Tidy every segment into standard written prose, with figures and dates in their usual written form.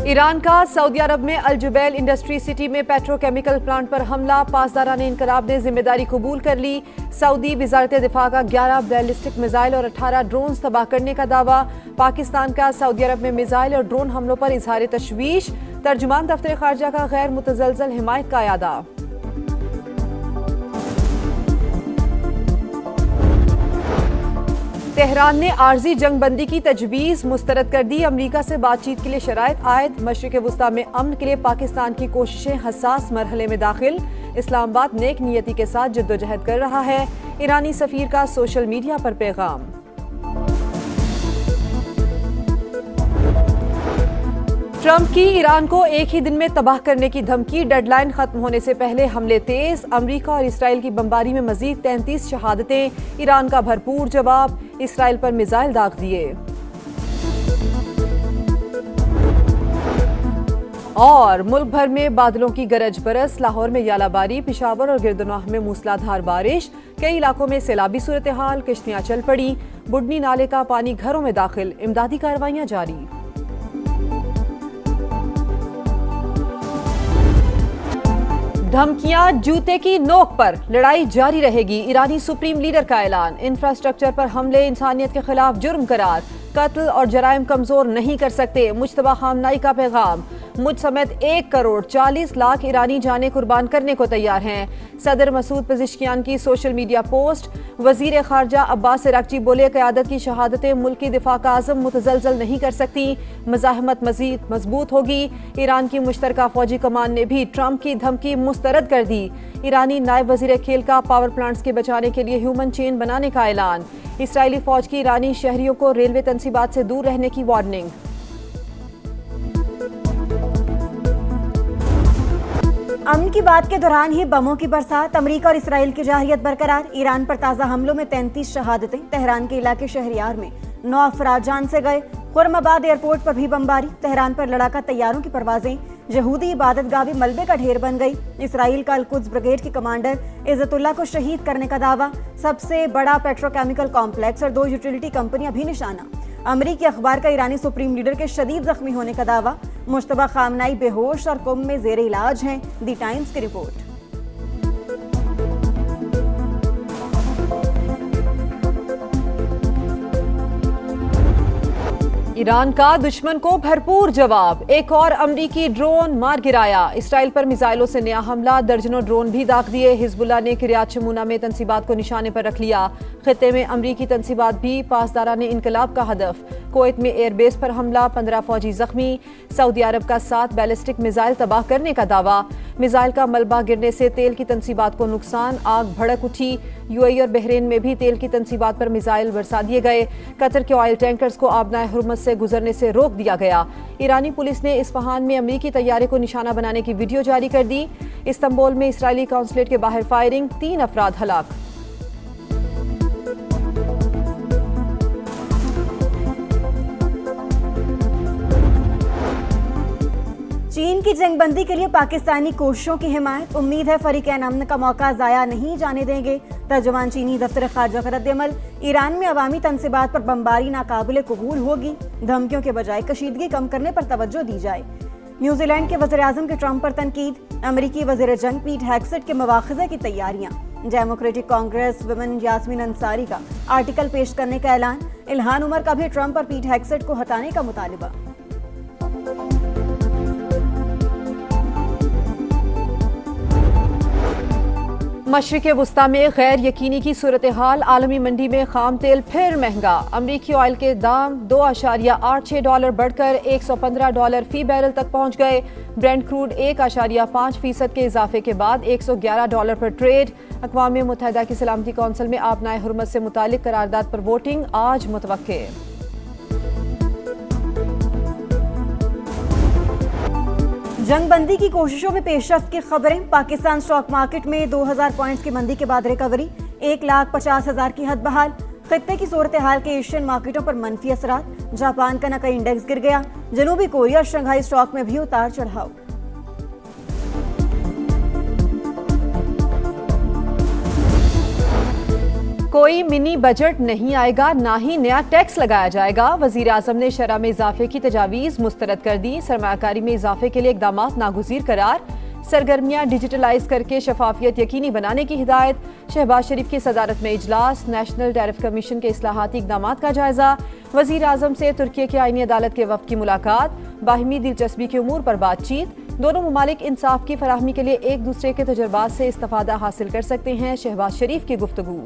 Iran का Saudi अरब में Al Jubail industry city में पेट्रोकेमिकल प्लांट पर हमला। पासदारान इनकलाब ने जिम्मेदारी कबूल कर ली। सऊदी वजारत दिफा का 11 बैलिस्टिक मिसाइल और 18 ड्रोन तबाह करने का दावा। पाकिस्तान का सऊदी अरब में मिसाइल और ड्रोन हमलों पर इजहार तशवीश। तर्जुमान दफ्तर खारजा का गैर मुतजलजल हिमायत का यादा। तेहरान ने आर्जी जंगबंदी की तजवीज़ मुस्तरद कर दी। अमरीका से बातचीत के लिए शराइत आयद। मशरिक़ वुस्ता में अमन के लिए पाकिस्तान की कोशिशें हसास मरहले में दाखिल। इस्लामाबाद नेक नियति के साथ जद्दोजहद कर रहा है। ईरानी सफ़ीर का सोशल मीडिया पर पैगाम। ट्रंप की ईरान को एक ही दिन में तबाह करने की धमकी। डेडलाइन खत्म होने से पहले हमले तेज। अमरीका और इसराइल की बमबारी में मजीद 33 शहादतें। ईरान का भरपूर जवाब। इसराइल पर मिसाइल दाग दिए। और मुल्क भर में बादलों की गरज बरस। लाहौर में यालाबारी, पिशावर और गिरदनवाह में मूसलाधार बारिश। कई इलाकों में सैलाबी सूरत हाल। किश्तियां चल पड़ी। बुडनी नाले का पानी घरों में दाखिल। इमदादी कार्रवाइयां जारी। धमकियां जूते की नोक पर। लड़ाई जारी रहेगी। ईरानी सुप्रीम लीडर का ऐलान। इंफ्रास्ट्रक्चर पर हमले इंसानियत के खिलाफ जुर्म करार। कत्ल और जराइम कमजोर नहीं कर सकते। मुज्तबा खामनाई का पैगाम। मुझ समेत 1 करोड़ 40 लाख ईरानी जाने कुर्बान करने को तैयार हैं। सदर मसूद पेजिशकियान की सोशल मीडिया पोस्ट। वजीर खारजा अब्बास अरागची बोले, क़यादत की शहादतें मुल्क की दिफा का आज़म मुतजलजल नहीं कर सकती। मज़ाहमत मजीद मजबूत होगी। ईरान की मुश्तरका फौजी कमान ने भी ट्रंप की धमकी मुस्तरद कर दी। ईरानी नायब वजीर खेल का पावर प्लांट्स के बचाने के लिए ह्यूमन चेन बनाने का ऐलान। इसराइली फौज की ईरानी शहरियों को रेलवे तनसीबात से दूर रहने की वार्निंग। अमन की बात के दौरान ही बमों की बरसात। अमरीका और इसराइल की जारहियत बरकरार। ईरान पर ताज़ा हमलों में 33 शहादतें। तेहरान के इलाके शहरियार में 9 अफराद जान से गए। खुर्रमाबाद एयरपोर्ट पर भी बमबारी। तेहरान पर लड़ाका तैयारों की परवाजें। यहूदी इबादत गाह भी मलबे का ढेर बन गई। इसराइल का अल-कुद्स ब्रिगेड के कमांडर इज़्ज़तुल्लाह को शहीद करने का दावा। सबसे बड़ा पेट्रोकेमिकल कॉम्प्लेक्स और 2 यूटिलिटी कंपनियां भी निशाना। अमरीकी अखबार का ईरानी सुप्रीम लीडर के शदीद जख्मी होने का दावा। मुश्तबा खामनाई बेहोश और कोम में जेर इलाज हैं। दी टाइम्स की रिपोर्ट। ईरान का दुश्मन को भरपूर जवाब। एक और अमरीकी ड्रोन मार गिराया। इसराइल पर मिसाइलों से नया हमला। दर्जनों ड्रोन भी दाग दिए। हिजबुल्लाह ने किरियात शमूना में तनसीबात को निशाने पर रख लिया। खित्ते में अमरीकी तनसीबात भी। पासदारान इनकलाब का हदफ। कुवैत में एयरबेस पर हमला। 15 फौजी जख्मी। सऊदी अरब का 7 बैलिस्टिक मिसाइल तबाह करने का दावा। मिसाइल का मलबा गिरने से तेल की तनसीबात को नुकसान। आग भड़क उठी। यूएई और बहरीन में भी तेल की तनसीबात पर मिसाइल बरसा दिए गए। कतर के ऑयल टैंकर्स को आबनाए हुर्मुज़ से गुजरने से रोक दिया गया। ईरानी पुलिस ने इस्फहान में अमरीकी तैयारे को निशाना बनाने की वीडियो जारी कर दी। इस्तांबुल में इसराइली काउंसलेट के बाहर फायरिंग। 3 अफराद हलाक। चीन की जंगबंदी के लिए पाकिस्तानी कोशिशों की हिमायत। उम्मीद है फरीक़ैन अमन का मौका जाया नहीं जाने देंगे। तर्जुमान चीनी दफ्तर खारजा का रद्द-ए-अमल। ईरान में अवामी तनसीबात पर बमबारी नाकाबिले कबूल होगी। धमकियों के बजाय कशीदगी कम करने पर तवज्जो दी जाए। न्यूजीलैंड के वज़ीर-ए-आज़म के ट्रंप पर तनकीद। अमरीकी वज़ीर जंग पीट हेगसेट के मवाख़ज़े की तैयारियां। डेमोक्रेटिक कांग्रेस वुमेन यास्मीन अंसारी का आर्टिकल पेश करने का ऐलान। इल्हान उमर का भी ट्रंप और पीट हेगसेट को हटाने का मुतालिबा। मशरिक़ वुस्ता में गैर यकीनी की सूरत हाल। आलमी मंडी में खाम तेल फिर महंगा। अमरीकी ऑयल के दाम $2.86 बढ़कर $115 फी बैरल तक पहुंच गए। ब्रेंट क्रूड 1.5% के इजाफे के बाद $111 पर ट्रेड। अक़वाम मुत्तहिदा की सलामती कौंसिल में आबनाए हुर्मुज़ से मुतालिक करारदाद पर वोटिंग आज मुतवक्के। जंगबंदी की कोशिशों में पेशरफ्त की खबरें। पाकिस्तान स्टॉक मार्केट में 2000 पॉइंट्स की मंदी के बाद रिकवरी। 1,50,000 की हद बहाल। खित्ते की सूरत हाल के एशियन मार्केटों पर मनफी असरात। जापान का नकई इंडेक्स गिर गया। जनूबी कोरिया और शंघाई स्टॉक में भी उतार चढ़ाव। कोई मिनी बजट नहीं आएगा, ना ही नया टैक्स लगाया जाएगा। वजीर आजम ने शरह में इजाफे की तजावीज़ मुस्तरद कर दी। सरमायाकारी में इजाफे के लिए इकदामात नागुज़ीर करार। सरगर्मियां डिजिटलाइज करके शफाफियत यकीनी बनाने की हिदायत। शहबाज शरीफ की सदारत में इजलास। नेशनल टैरिफ कमीशन के इस्लाहाती इकदामात का जायजा। वजीर आजम से तुर्की की आईनी अदालत के वफ़द की मुलाकात। बाहिमी दिलचस्पी के उमूर पर बातचीत। दोनों ममालिक इंसाफ की फराहमी के लिए एक दूसरे के तजुर्बात से इस्तिफादा हासिल कर सकते हैं। शहबाज शरीफ की गुफ्तगू।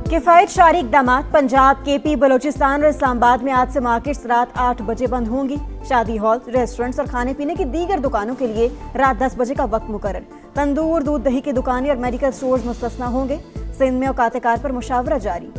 किफायत शारी इकदामात। पंजाब, केपी, बलोचिस्तान और इस्लामाबाद में आज से मार्केट्स रात 8 बजे बंद होंगी। शादी हॉल, रेस्टोरेंट्स और खाने पीने की दीगर दुकानों के लिए रात 10 बजे का वक्त मुकर्रर। तंदूर, दूध दही की दुकानें और मेडिकल स्टोर्स मुस्तस्ना होंगे। सिंध में औकात कार पर मुशावरा जारी।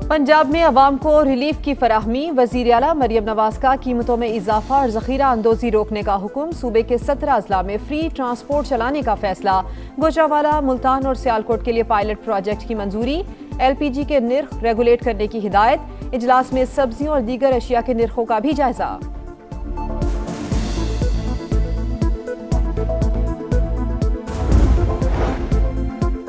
पंजाब में अवाम को रिलीफ की फराहमी। वजीर आला मरियम नवाज का कीमतों में इजाफा और जखीरा अंदोजी रोकने का हुक्म। सूबे के 17 अजला में फ्री ट्रांसपोर्ट चलाने का फैसला। गुजरावाला, मुल्तान और सियालकोट के लिए पायलट प्रोजेक्ट की मंजूरी। LPG के निर्ख रेगुलेट करने की हिदायत। इजलास में सब्जियों और दीगर अशिया के निर्खों का भी जायजा।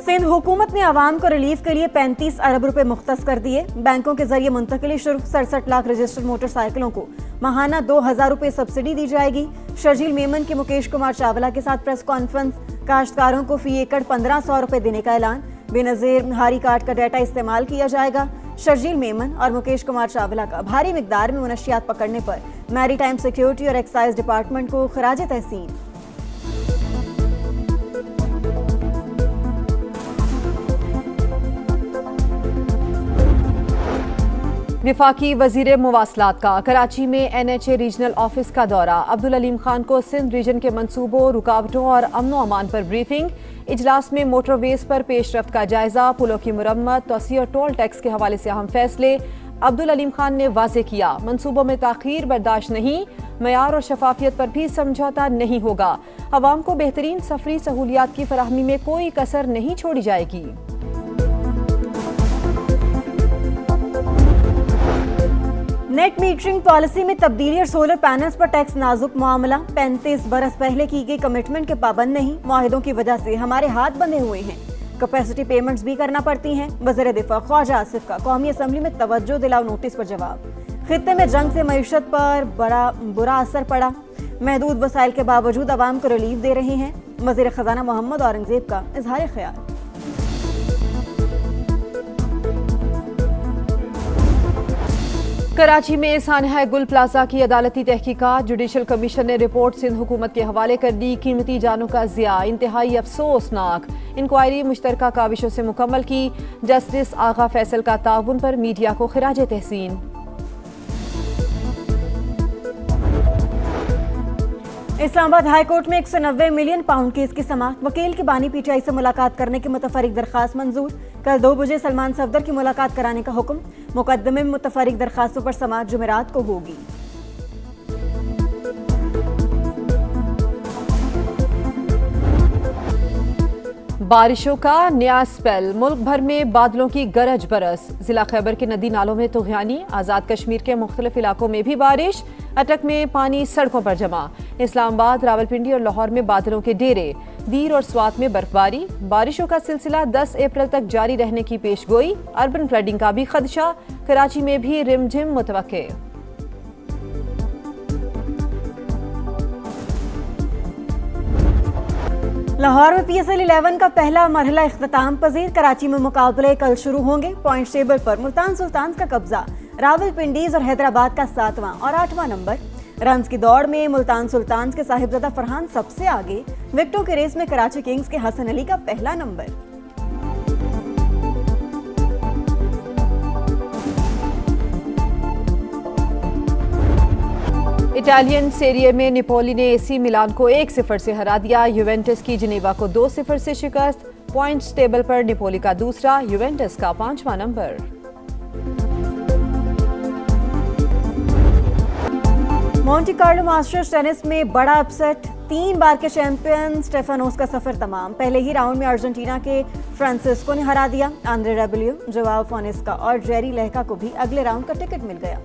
सिंध हुकूमत ने आवाम को रिलीफ के लिए 35 अरब रुपए मुख्तस कर दिए। बैंकों के जरिए मुंतकिली शुरू। 67 लाख रजिस्टर्ड मोटरसाइकिलों को माहाना 2000 रुपए सब्सिडी दी जाएगी। शर्जील मेमन के मुकेश कुमार चावला के साथ प्रेस कॉन्फ्रेंस। काश्तकारों को फी एकड़ 1500 रुपए देने का ऐलान। बेनजीर हारी कार्ड का डाटा इस्तेमाल किया जाएगा। शर्जील मेमन और मुकेश कुमार चावला का भारी मिकदार में मुनशियात पकड़ने पर मैरीटाइम सिक्योरिटी और एक्साइज डिपार्टमेंट को खराज तहसीन। विफाकी वजीर मुवासलात का कराची में NHA रीजनल ऑफिस का दौरा। अब्दुल अलीम खान को सिंध रीजन के मंसूबों, रुकावटों और अमनो अमान पर ब्रीफिंग। इजलास में मोटरवेज पर पेशरफ्त का जायजा। पुलों की मुरम्मत, तोसी और टोल टैक्स के हवाले से अहम फैसले। अब्दुल अलीम खान ने वाजे किया, मंसूबों में ताखीर बर्दाश्त नहीं। मयार और शफाफियत पर भी समझौता नहीं होगा। अवाम को बेहतरीन सफरी सहूलियात की फराहमी में कोई कसर नहीं छोड़ी जाएगी। नेट मीटरिंग पॉलिसी में तब्दीली और सोलर पैनल्स पर टैक्स नाजुक मामला। 35 बरस पहले की गई कमिटमेंट के पाबंद नहीं। मुआहिदों की वजह से हमारे हाथ बंधे हुए हैं। कैपेसिटी पेमेंट्स भी करना पड़ती हैं। वज़ीर दिफा ख्वाजा आसिफ का कौमी असम्बली में तवज्जो दिलाओ नोटिस पर जवाब। खित्ते में जंग से मईशत पर बुरा असर पड़ा। महदूद वसाइल के बावजूद अवाम को रिलीफ दे रहे हैं। वज़ीर खजाना मोहम्मद औरंगजेब का इजहार ख्याल। कराची में सानहा गुल प्लाजा की अदालती तहकीकात। जुडिशल कमीशन ने रिपोर्ट सिंध हुकूमत के हवाले कर दी। कीमती जानों का ज़िया इंतहाई अफसोसनाक। इंक्वायरी मुश्तरका काविशों से मुकम्मल की। जस्टिस आगा फैसल का ताउन पर मीडिया को खिराज तहसीन। इस्लामाबाद हाई कोर्ट में 190 मिलियन पाउंड केस की समाअत। वकील की बानी PTI से मुलाकात करने की मुतफरिक दरखास्त मंजूर। कल 2 बजे सलमान सफदर की मुलाकात कराने का हुक्म। मुकदमे में मुतफरिक दरखास्तों पर समाअत जुमेरात को होगी। बारिशों का नया स्पेल। मुल्क भर में बादलों की गरज बरस। जिला खैबर के नदी नालों में तुग़यानी। आज़ाद कश्मीर के मुख्तलिफ इलाकों में भी बारिश। अटक में पानी सड़कों पर जमा। इस्लामाबाद, रावलपिंडी और लाहौर में बादलों के डेरे। दीर और स्वात में बर्फबारी। बारिशों का सिलसिला 10 अप्रैल तक जारी रहने की पेशगोई। अर्बन फ्लडिंग का भी खदशा। कराची में भी रिमझिम मुतवक्के। लाहौर में PSL 11 का पहला मरहला इख्तिताम पजीर। कराची में मुकाबले कल शुरू होंगे। पॉइंट टेबल पर मुल्तान सुल्तान का कब्जा। रावलपिंडीज और हैदराबाद का 7वां और 8वां नंबर। रन्स की दौड़ में मुल्तान सुल्तान के साहिबजादा फरहान सबसे आगे। विकेटों की रेस में कराची किंग्स के हसन अली का पहला नंबर। इटालियन सेरिए में निपोली ने AC मिलान को 1-0 से हरा दिया। यूवेंटस की जिनेवा को 2-0 से शिकस्त। पॉइंट्स टेबल पर निपोली का दूसरा, यूवेंटस का 5वां number. Monte Carlo Masters tennis में बड़ा अपसेट। 3 बार के चैंपियन स्टेफानोस का सफर तमाम। पहले ही राउंड में अर्जेंटीना के फ्रांसिस्को ने हरा दिया आंद्रे रेबेलो, जोआओ फोनेस्का और जेरी लेहका को भी अगले राउंड का टिकट मिल गया।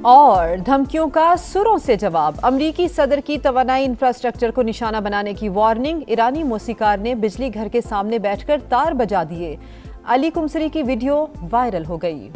और धमकियों का सुरों से जवाब, अमरीकी सदर की तवानाई इंफ्रास्ट्रक्चर को निशाना बनाने की वार्निंग। ईरानी मौसीकार ने बिजली घर के सामने बैठकर तार बजा दिए। अली कुमसरी की वीडियो वायरल हो गई।